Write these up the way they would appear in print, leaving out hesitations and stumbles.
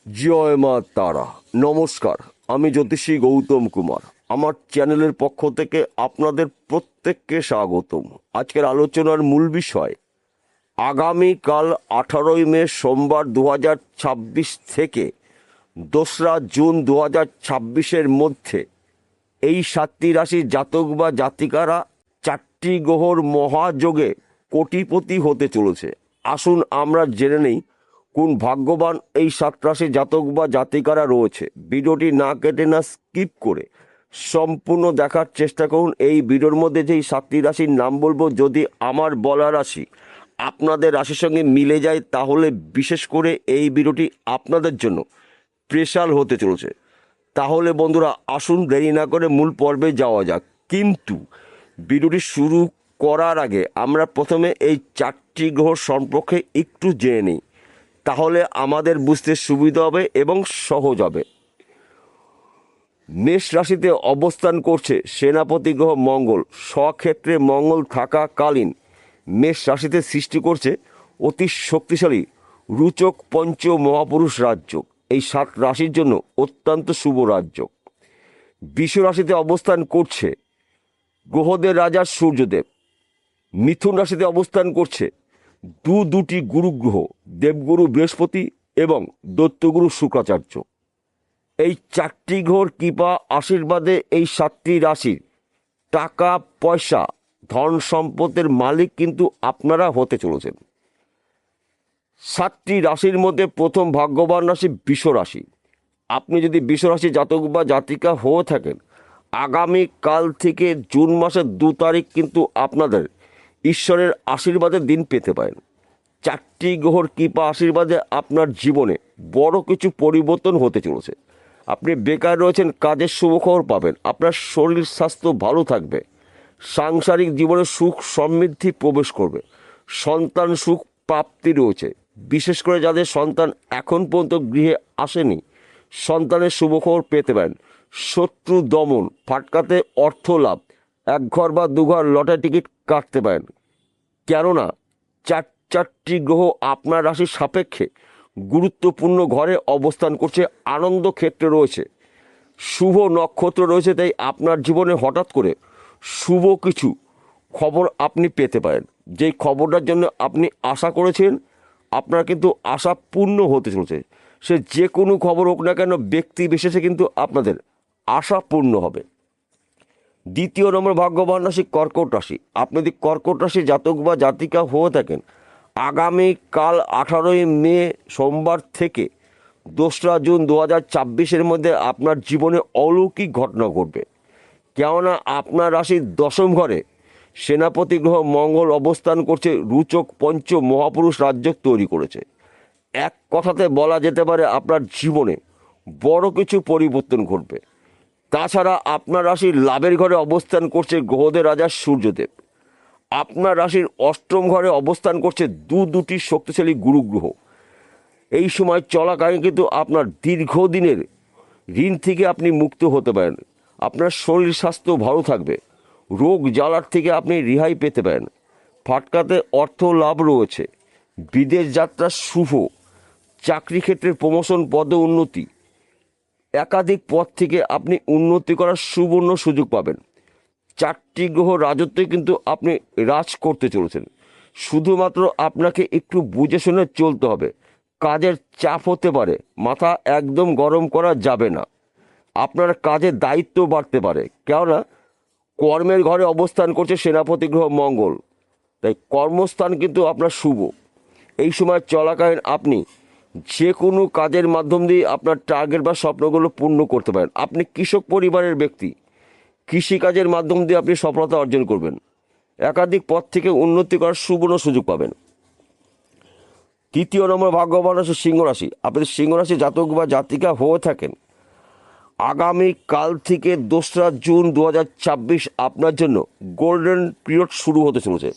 জয় মা তারা। নমস্কার, আমি জ্যোতিষী গৌতম কুমার। আমার চ্যানেলের পক্ষ থেকে আপনাদের প্রত্যেককে স্বাগতম। আজকের আলোচনার মূল বিষয় আগামীকাল 18ই মে সোমবার 2026 থেকে 2রা জুন 2026-এর মধ্যে এই 7টি রাশির জাতক বা জাতিকারা 4টি গ্রহর মহাযোগে কোটিপতি হতে চলেছে। আসুন আমরা জেনে নেই কোন ভাগ্যবান এই 7 রাশির জাতক বা জাতিকারা রয়েছে। ভিডিওটি না কেটে না স্কিপ করে সম্পূর্ণ দেখার চেষ্টা করুন। এই ভিডিওর মধ্যে যেই 7টি রাশির নাম বলবো, যদি আমার বলা রাশি আপনাদের রাশির সঙ্গে মিলে যায় তাহলে বিশেষ করে এই ভিডিওটি আপনাদের জন্য স্পেশাল হতে চলেছে। তাহলে বন্ধুরা আসুন দেরি না করে মূল পর্বে যাওয়া যাক। কিন্তু ভিডিওটি শুরু করার আগে আমরা প্রথমে এই 4টি গ্রহ সম্পর্কে একটু জেনে নিই, তাহলে আমাদের বুঝতে সুবিধা হবে এবং সহজ হবে। মেষ রাশিতে অবস্থান করছে সেনাপতি গ্রহ মঙ্গল। স্বক্ষেত্রে মঙ্গল থাকাকালীন মেষ রাশিতে সৃষ্টি করছে অতি শক্তিশালী রুচক পঞ্চ মহাপুরুষ রাজ্য। এই 7 রাশির জন্য অত্যন্ত শুভ রাজ্য। বৃষ রাশিতে অবস্থান করছে গ্রহদের রাজা সূর্যদেব। মিথুন রাশিতে অবস্থান করছে দুটি গুরুগ্রহ, দেবগুরু বৃহস্পতি এবং দৈত্যগুরু শুক্রাচার্য। এই 4টি গ্রহর কৃপা আশীর্বাদে এই 7টি রাশির টাকা পয়সা ধন সম্পদের মালিক কিন্তু আপনারা হতে চলেছেন। 7টি রাশির মধ্যে প্রথম ভাগ্যবান রাশি বৃষ রাশি। আপনি যদি বৃষ রাশি জাতক বা জাতিকা হয়ে থাকেন, আগামীকাল থেকে জুন মাসের 2 তারিখ কিন্তু আপনাদের ঈশ্বরের আশীর্বাদের দিন পেতে পারেন। 4টি গ্রহর কৃপা আশীর্বাদে আপনার জীবনে বড় কিছু পরিবর্তন হতে চলেছে। আপনি বেকার রয়েছেন, কাজের শুভখবর পাবেন। আপনার শরীর স্বাস্থ্য ভালো থাকবে। সাংসারিক জীবনে সুখ সমৃদ্ধি প্রবেশ করবে। সন্তান সুখ প্রাপ্তি রয়েছে। বিশেষ করে যাদের সন্তান এখন পর্যন্ত গৃহে আসেনি, সন্তানের শুভখবর পেতে পারেন। শত্রু দমন, ফাটকাতে অর্থ লাভ, 1 ঘর বা 2 ঘর লটারি টিকিট কাটতে পারেন। কেননা 4টি গ্রহ আপনার রাশির সাপেক্ষে গুরুত্বপূর্ণ ঘরে অবস্থান করছে, আনন্দ ক্ষেত্রে রয়েছে, শুভ নক্ষত্র রয়েছে। তাই আপনার জীবনে হঠাৎ করে শুভ কিছু খবর আপনি পেতে পারেন। যেই খবরটার জন্য আপনি আশা করেছেন, আপনার কিন্তু আশা পূর্ণ হতে চলেছে। সে যে কোনো খবর হোক না কেন, ব্যক্তি বিশেষে কিন্তু আপনাদের আশা পূর্ণ হবে। দ্বিতীয় নম্বর ভাগ্যবান রাশি কর্কট রাশি। আপনি যদি কর্কট রাশি জাতক বা জাতিকা হয়ে থাকেন, আগামীকাল 18ই মে সোমবার থেকে 2রা জুন 2026-এর মধ্যে আপনার জীবনে অলৌকিক ঘটনা ঘটবে। কেননা আপনার রাশির 10ম ঘরে সেনাপতি গ্রহ মঙ্গল অবস্থান করছে, রুচক পঞ্চ মহাপুরুষ রাজ্য তৈরি করেছে। এক কথাতে বলা যেতে পারে আপনার জীবনে বড় কিছু পরিবর্তন ঘটবে। তাছাড়া আপনার রাশির লাভের ঘরে অবস্থান করছে গ্রহদের রাজা সূর্যদেব। আপনার রাশির 8ম ঘরে অবস্থান করছে দুটি শক্তিশালী গুরুগ্রহ। এই সময় চলাকালীন কিন্তু আপনার দীর্ঘদিনের ঋণ থেকে আপনি মুক্ত হতে পারেন। আপনার শরীর স্বাস্থ্য ভালো থাকবে। রোগ জ্বালার থেকে আপনি রেহাই পেতে পারেন। ফাটকাতে অর্থ লাভ রয়েছে। বিদেশ যাত্রা শুভ। চাকরি ক্ষেত্রে প্রমোশন, পদে উন্নতি, একাধিক পদ থেকে আপনি উন্নতি করার সুবর্ণ সুযোগ পাবেন। 4টি গ্রহ রাজত্বে কিন্তু আপনি রাজ করতে চলেছেন। শুধুমাত্র আপনাকে একটু বুঝে শুনে চলতে হবে। কাজের চাপ হতে পারে, মাথা একদম গরম করা যাবে না। আপনার কাজের দায়িত্ব বাড়তে পারে, কেননা কর্মের ঘরে অবস্থান করছে সেনাপতি গ্রহ মঙ্গল। তাই কর্মস্থান কিন্তু আপনার শুভ। এই সময় চলাকালীন আপনি যে কোনো কাজের মাধ্যম দিয়ে আপনার টার্গেট বা স্বপ্নগুলো পূর্ণ করতে পারেন। আপনি কৃষক পরিবারের ব্যক্তি, কৃষিকাজের মাধ্যম দিয়ে আপনি সফলতা অর্জন করবেন। একাধিক পথ থেকে উন্নতি করার সুবর্ণ সুযোগ পাবেন। 3য় নম্বর ভাগ্যবান রাশি সিংহ রাশি। আপনি সিংহ রাশি জাতক বা জাতিকা হয়ে থাকেন, আগামীকাল থেকে 2রা জুন 2026 আপনার জন্য গোল্ডেন পিরিয়ড শুরু হতে চলেছে।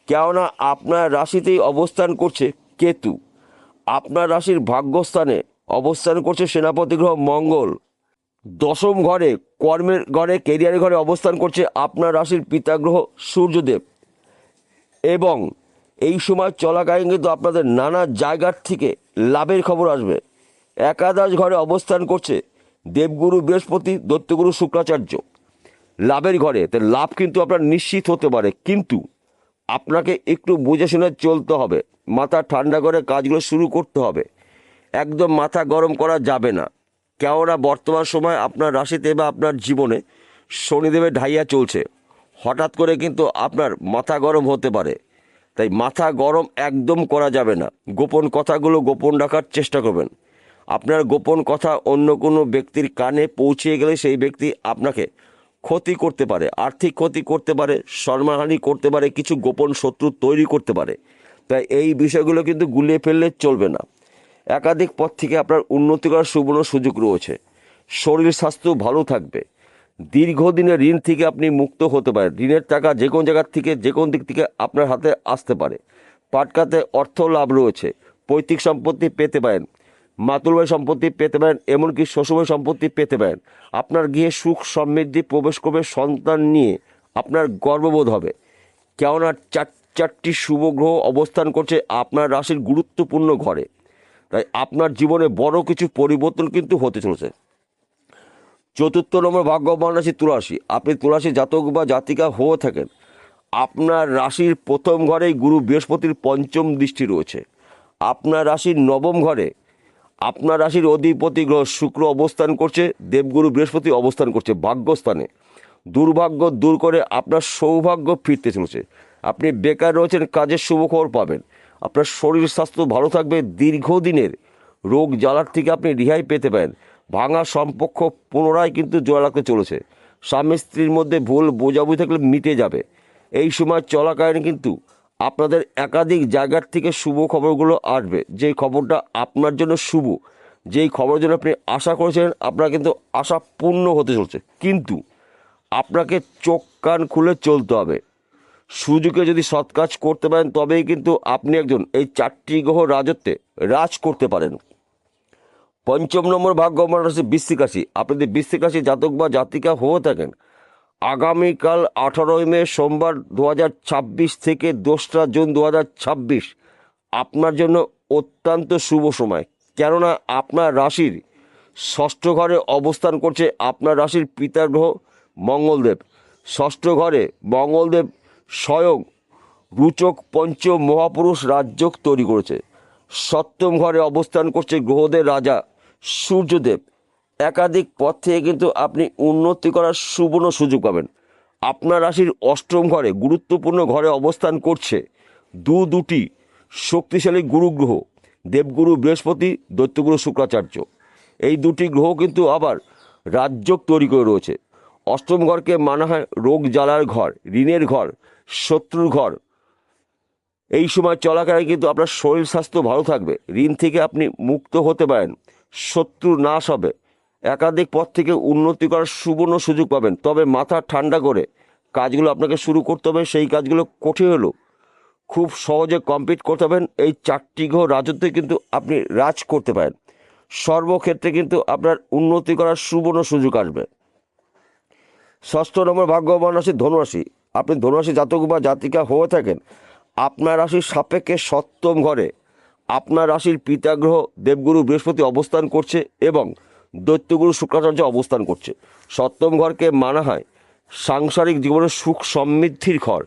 কেননা আপনার রাশিতেই অবস্থান করছে কেতু। আপনার রাশির ভাগ্যস্থানে অবস্থান করছে সেনাপতি গ্রহ মঙ্গল। 10ম ঘরে, কর্মের ঘরে, কেরিয়ারের ঘরে অবস্থান করছে আপনার রাশির পিতা গ্রহ সূর্যদেব। এবং এই সময় চলাকালীন কিন্তু আপনাদের নানা জায়গার থেকে লাভের খবর আসবে। একাদশ ঘরে অবস্থান করছে দেবগুরু বৃহস্পতি, দৈত্যগুরু শুক্রাচার্য। লাভের ঘরে, তো লাভ কিন্তু আপনার নিশ্চিত হতে পারে, কিন্তু আপনাকে একটু বুঝে শুনে চলতে হবে। মাথা ঠান্ডা করে কাজগুলো শুরু করতে হবে, একদম মাথা গরম করা যাবে না। কেননা বর্তমান সময় আপনার রাশিতে বা আপনার জীবনে শনিদেবের ঢাইয়া চলছে, হঠাৎ করে কিন্তু আপনার মাথা গরম হতে পারে। তাই মাথা গরম একদম করা যাবে না। গোপন কথাগুলো গোপন রাখার চেষ্টা করবেন। আপনার গোপন কথা অন্য কোনো ব্যক্তির কানে পৌঁছে গেলে সেই ব্যক্তি আপনাকে ক্ষতি করতে পারে, আর্থিক ক্ষতি করতে পারে, সম্মানহানি করতে পারে, কিছু গোপন শত্রু তৈরি করতে পারে। তাই এই বিষয়গুলো কিন্তু গুলিয়ে ফেললে চলবে না। একাধিক পথ থেকে আপনার উন্নতি করার সুবর্ণ সুযোগ রয়েছে। শরীর স্বাস্থ্য ভালো থাকবে। দীর্ঘদিনের ঋণ থেকে আপনি মুক্ত হতে পারেন। ঋণের টাকা যে কোনো জায়গার থেকে, যে কোনো দিক থেকে আপনার হাতে আসতে পারে। পাটকাতে অর্থ লাভ রয়েছে। পৈতৃক সম্পত্তি পেতে পারেন, মাতুলবাড়ি সম্পত্তি পেতে পারেন, এমনকি শ্বশুরবাড়ি সম্পত্তি পেতে পারেন। আপনার গৃহে সুখ সমৃদ্ধি প্রবেশ করবে। সন্তান নিয়ে আপনার গর্ববোধ হবে। কেননা চারটি শুভ গ্রহ অবস্থান করছে আপনার রাশির গুরুত্বপূর্ণ ঘরে। তাই আপনার জীবনে বড় কিছু পরিবর্তন কিন্তু হতে চলেছে। চতুর্থ নম্বর ভাগ্যবান রাশি তুলারাশি। আপনি তুলারাশি জাতক বা জাতিকা হয়ে থাকেন, আপনার রাশির প্রথম ঘরেই গুরু বৃহস্পতির পঞ্চম দৃষ্টি রয়েছে। আপনার রাশির নবম ঘরে আপনার রাশির অধিপতি গ্রহ শুক্র অবস্থান করছে, দেবগুরু বৃহস্পতি অবস্থান করছে ভাগ্যস্থানে। দুর্ভাগ্য দূর করে আপনার সৌভাগ্য ফিরতে চলেছে। আপনি বেকার রয়েছেন, কাজের শুভখবর পাবেন। আপনার শরীর স্বাস্থ্য ভালো থাকবে। দীর্ঘদিনের রোগ জ্বালার থেকে আপনি রেহাই পেতে পারেন। ভাঙা সম্পর্ক পুনরায় কিন্তু জোড়া লাগতে চলেছে। স্বামী স্ত্রীর মধ্যে ভুল বোঝাবুঝি থাকলে মিটে যাবে। এই সময় চলাকালীন কিন্তু আপনাদের একাধিক জায়গার থেকে শুভ খবরগুলো আসবে। যেই খবরটা আপনার জন্য শুভ, যেই খবরের জন্য আপনি আশা করেছেন, আপনার কিন্তু আশা পূর্ণ হতে চলছে। কিন্তু আপনাকে চোখ কান খুলে চলতে হবে। সুযোগে যদি সৎ কাজ করতে পারেন, তবেই কিন্তু আপনি একজন এই চারটি গ্রহ রাজত্বে রাজ করতে পারেন। পঞ্চম নম্বর ভাগ্যবান রাশি বৃশ্চিক রাশি। আপনি যদি বৃশ্চিক রাশি জাতক বা জাতিকা হয়ে থাকেন, আগামীকাল 18ই মে সোমবার 2026 থেকে 2রা জুন 2026 আপনার জন্য অত্যন্ত শুভ সময়। কেননা আপনার রাশির ষষ্ঠ ঘরে অবস্থান করছে আপনার রাশির পিতার গ্রহ মঙ্গলদেব। ষষ্ঠ ঘরে মঙ্গলদেব স্বয়ং রুচক পঞ্চ মহাপুরুষ রাজযোগ তৈরি করেছে। সপ্তম ঘরে অবস্থান করছে গ্রহদের রাজা সূর্যদেব। একাধিক পথ থেকে কিন্তু আপনি উন্নতি করার সুবর্ণ সুযোগ পাবেন। আপনার রাশির অষ্টম ঘরে গুরুত্বপূর্ণ ঘরে অবস্থান করছে দুটি শক্তিশালী গুরুগ্রহ, দেবগুরু বৃহস্পতি, দৈত্যগুরু শুক্রাচার্য। এই দুটি গ্রহ কিন্তু আবার রাজযোগ তৈরি করে রয়েছে। অষ্টম ঘরকে মানা হয় রোগ জ্বালার ঘর, ঋণের ঘর, শত্রুর ঘর। এই সময় চলাকালীন কিন্তু আপনার শরীর স্বাস্থ্য ভালো থাকবে। ঋণ থেকে আপনি মুক্ত হতে পারেন, শত্রু নাশ হবে। একাধিক পথ থেকে উন্নতি করার সুবর্ণ সুযোগ পাবেন। তবে মাথা ঠান্ডা করে কাজগুলো আপনাকে শুরু করতে হবে। সেই কাজগুলো কঠিন হলেও খুব সহজে কমপ্লিট করতে পারেন। এই চারটি গ্রহ রাজত্বে কিন্তু আপনি রাজ করতে পারেন। সর্বক্ষেত্রে কিন্তু আপনার উন্নতি করার সুবর্ণ সুযোগ আসবে। ষষ্ঠ নম্বর ভাগ্যবান রাশি ধনুরাশি। আপনি ধনুরাশি জাতক বা জাতিকা হয়ে থাকেন, আপনার রাশির সাপেক্ষে সপ্তম ঘরে আপনার রাশির পিতা গ্রহ দেবগুরু বৃহস্পতি অবস্থান করছে এবং দৈত্যগুরু শুক্রাচার্য অবস্থান করছে। সপ্তম ঘরকে মানা হয় সাংসারিক জীবনের সুখ সমৃদ্ধির ঘর,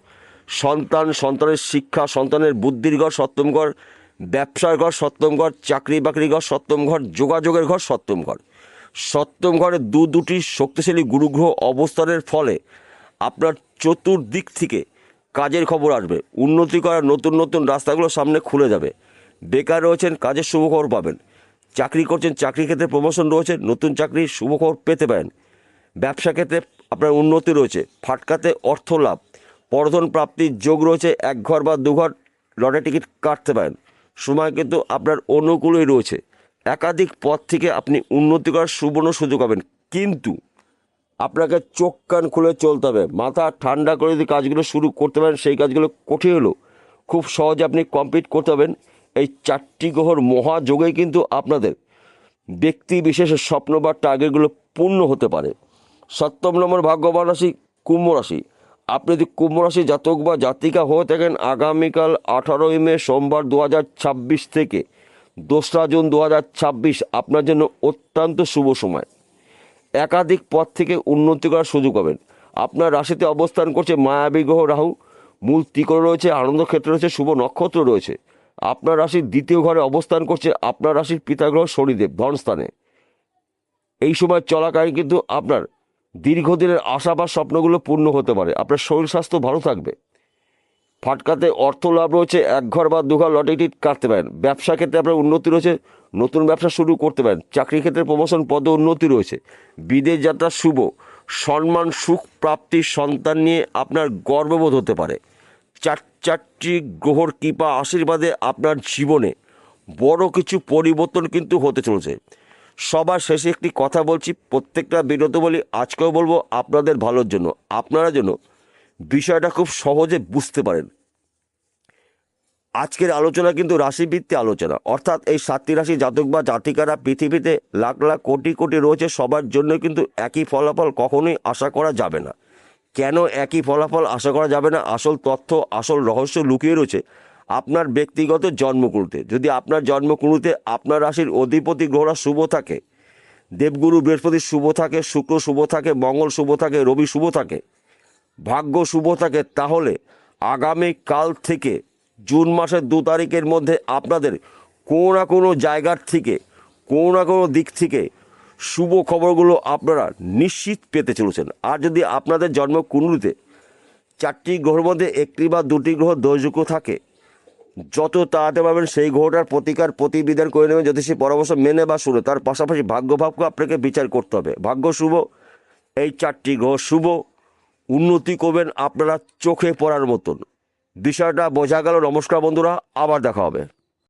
সন্তানের শিক্ষা, সন্তানের বুদ্ধির ঘর সপ্তম ঘর, ব্যবসার ঘর সপ্তম ঘর, চাকরি বাকরি ঘর সপ্তম ঘর, যোগাযোগের ঘর সপ্তম ঘর। সপ্তম ঘরে দুটি শক্তিশালী গুরুগ্রহ অবস্থানের ফলে আপনার চতুর্দিক থেকে কাজের খবর আসবে। উন্নতি করার নতুন নতুন রাস্তাগুলো সামনে খুলে যাবে। বেকার রয়েছেন, কাজের শুভখবর পাবেন। চাকরি করছেন, চাকরি ক্ষেত্রে প্রমোশন রয়েছে, নতুন চাকরির শুভখবর পেতে পারেন। ব্যবসা ক্ষেত্রে আপনার উন্নতি রয়েছে। ফাটকাতে অর্থ লাভ, পরধন প্রাপ্তির যোগ রয়েছে। এক ঘর বা দুঘর লটারি টিকিট কাটতে পারেন। সময় কিন্তু আপনার অনুকূলেই রয়েছে। একাধিক পথ থেকে আপনি উন্নতি করার সুবর্ণ সুযোগ পাবেন। কিন্তু আপনাকে চোখ কান খুলে চলতে হবে। মাথা ঠান্ডা করে যদি কাজগুলো শুরু করতে পারেন, সেই কাজগুলো কঠিন হলেও খুব সহজে আপনি কমপ্লিট করতে পারবেন। এই চারটি গ্রহর মহাযোগেই কিন্তু আপনাদের ব্যক্তি বিশেষের স্বপ্ন বা টার্গেটগুলো পূর্ণ হতে পারে। সপ্তম নম্বর ভাগ্যবান রাশি কুম্ভ রাশি। আপনি যদি কুম্ভ রাশি জাতক বা জাতিকা হয়ে থাকেন, আগামীকাল 18ই মে সোমবার 2026 থেকে 2রা জুন 2026 আপনার জন্য অত্যন্ত শুভ সময়। একাধিক পথ থেকে উন্নতি করার সুযোগ পাবেন। আপনার রাশিতে অবস্থান করছে মায়াবী গ্রহ রাহু, মূল ত্রিকোণ রয়েছে, আনন্দ ক্ষেত্র রয়েছে, শুভ নক্ষত্র রয়েছে। আপনার রাশির দ্বিতীয় ঘরে অবস্থান করছে আপনার রাশির পিতা গ্রহ শনিদেব ধনস্থানে। এই সময় চলাকালীন কিন্তু আপনার দীর্ঘদিনের আশা বা স্বপ্নগুলো পূর্ণ হতে পারে। আপনার শরীর স্বাস্থ্য ভালো থাকবে। ফাটকাতে অর্থ লাভ রয়েছে, এক ঘর বা দুঘর লটারি টিকিট কাটতে পারেন। ব্যবসা ক্ষেত্রে আপনার উন্নতি রয়েছে, নতুন ব্যবসা শুরু করতে পারেন। চাকরি ক্ষেত্রে প্রমোশন পদে উন্নতি রয়েছে। বিদেশ যাত্রা শুভ, সম্মান সুখ প্রাপ্তির সন্তান নিয়ে আপনার গর্ববোধ হতে পারে। চারটি গ্রহর কৃপা আশীর্বাদে আপনার জীবনে বড় কিছু পরিবর্তন কিন্তু হতে চলেছে। সবার শেষে একটি কথা বলছি, প্রত্যেকটা বিরত বলি, আজকেও বলবো আপনাদের ভালোর জন্য, আপনারা যেন বিষয়টা খুব সহজে বুঝতে পারেন। আজকের আলোচনা কিন্তু রাশিভিত্তিক আলোচনা, অর্থাৎ এই 7টি রাশি জাতক বা জাতিকারা পৃথিবীতে লাখ লাখ কোটি কোটি রয়েছে, সবার জন্য কিন্তু একই ফলাফল কখনোই আশা করা যাবে না। কেন একই ফলাফল আশা করা যাবে না? আসল তথ্য, আসল রহস্য লুকিয়ে রয়েছে আপনার ব্যক্তিগত জন্মকুণ্ডলিতে। যদি আপনার জন্মকুণ্ডলিতে আপনার রাশির অধিপতি গ্রহরা শুভ থাকে, দেবগুরু বৃহস্পতি শুভ থাকে, শুক্র শুভ থাকে, মঙ্গল শুভ থাকে, রবি শুভ থাকে, ভাগ্য শুভ থাকে, তাহলে আগামী কাল থেকে জুন মাসের 2 তারিখের মধ্যে আপনাদের কোনো না কোনো জায়গার থেকে, কোনো না কোনো দিক থেকে শুভ খবরগুলো আপনারা নিশ্চিত পেতে চলেছেন। আর যদি আপনাদের জন্মকুণ্ডলিতে 4টি গ্রহের মধ্যে 1টি বা 2টি গ্রহ দোষযুক্ত থাকে, যত তাড়াতাড়ি পারবেন সেই গ্রহটার প্রতিকার প্রতিবিধান করে নেবেন জ্যোতিষী পরামর্শ মেনে বা শুনে। তার পাশাপাশি ভাগ্যভাবকে আপনাকে বিচার করতে হবে। ভাগ্য শুভ, এই 4টি গ্রহ শুভ, উন্নতি করবেন আপনারা চোখে পড়ার মতন। বিষয়টা বোঝা গেল। নমস্কার বন্ধুরা, আবার দেখা হবে।